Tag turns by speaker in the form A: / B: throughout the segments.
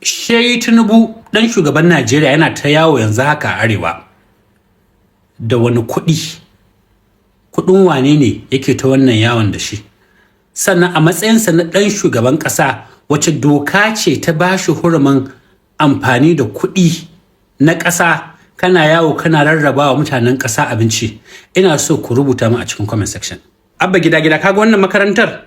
A: Seyi tunubu dan shugaban Najeriya yana ta yawo yanzu haka a arewa da wani kudin wane ne yake ta wannan yawon da shi, sannan a matsayinsa na dan shugaban kasa wace doka ce ta bashi hurumin amfani da kuɗi na kasa kana yawo kana rarrabawa mutanen kasa abinci. Ina so ku rubuta mu a cikin comment section. Abba gida kaga wannan makarantar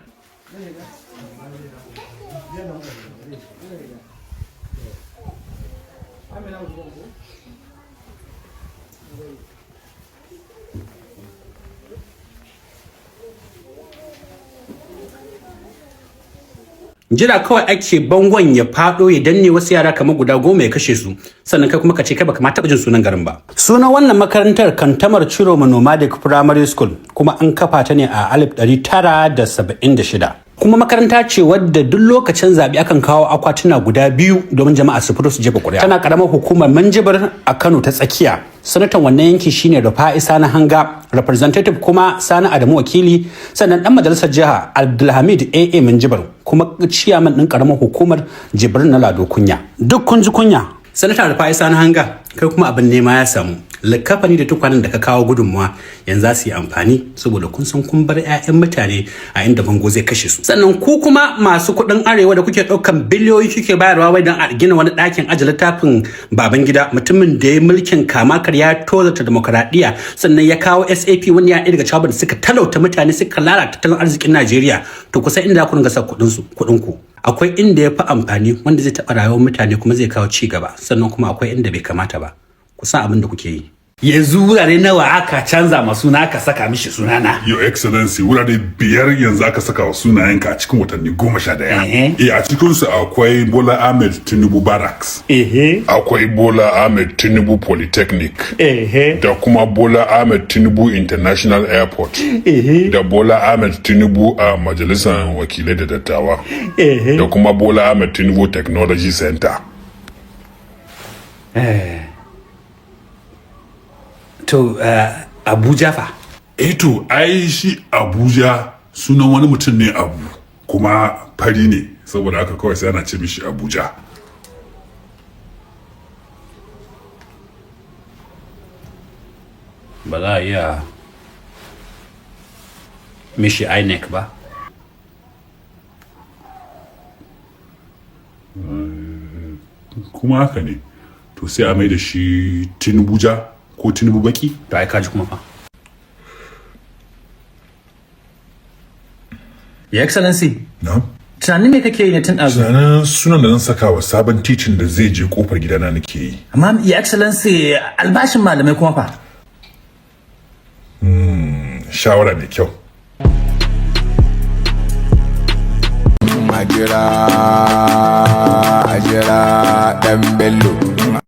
A: jira kawai ake bangon ya fado ya danne wasu yara kamar guda 10 ya kashe su, sannan kai kuma ka ce kai baka ma taba jin sunan garin ba. Sunan wannan makarantar Kantamar Ciroma Nomadic Primary School, kuma an kafa ta ne a 1976. kuma makaranta ce wadda duk lokacin zabi akan kawo akwatuna guda 2 domin jama'a su fito su jefa ƙuri'a. Tana karamar hukumar Manjibar a Kano ta tsakiya. Sanatan wannan yanki shine Rufa'i Sani Hanga, representative kuma Sani Adamu Wakili, sannan dan majalisar jiha Abdulhamid AA Manjibar, kuma ciyaman din karamar hukumar Jibrin na Lado Kunya. Duk kun ji kunya. Sanata Rufa'i Sani Hanga, kai kuma abin nema ya samu. Likafani da tukwanin da ka kawo gudunmuwa yanzu za su yi amfani, saboda kun san kun bar 'ya'yan mutane a inda bango zai kashe su. Sannan ku kuma masu kuɗin arewa da kuke ɗaukan biliyoyi kuke bayarwa wai don a gina wani ɗakin ajiye littafin baban gida, mutumin da ya mulkin kama karya tozarta demokaradiyya, sannan ya kawo SAP wani ya daga cewa da suka talauta mutane suka lalata tattalin arzikin Najeriya. To kusa inda ku ringa sa kuɗin ku. Akwai inda ya fi amfani wanda zai taɓa rayuwar mutane kuma zai kawo ci gaba, sannan kuma akwai inda bai kamata ba. Kusan abin da kuke yi. Yanzu wurare nawa aka canza ma suna aka saka mishi sunana?
B: Your Excellency, wurare 5 yanzu aka saka wa sunayenka a cikin watanni 11. A cikin su akwai Bola Ahmed Tinubu Barracks. Akwai Bola Ahmed Tinubu Polytechnic. Da kuma Bola Ahmed Tinubu International Airport. Da Bola Ahmed Tinubu a Majalisar Wakilai da Dattawa. Da kuma Bola Ahmed Tinubu Technology Center.
A: To Abuja fa?
B: To ai shi Abuja sunan wani mutum ne Abu, kuma fari ne, saboda haka kawai sai ana ce mishi Abuja.
A: Ba za a iya mishi INEC ba?
B: Kuma haka ne, to sai a mai da shi Tinubuja ko Tinubu baki?
A: To ai kaji kuma fa.
C: Your Excellency.
B: Na?
C: Tunanin me kake yi ne tun ɗazu?
B: Tunanin sunan da zan saka wa sabon titin da zai je kofar gidana nake yi.
C: Amma Your Excellency, albashin malamai kuma fa?
B: Shawara mai kyau.
D: Ajira dan bello.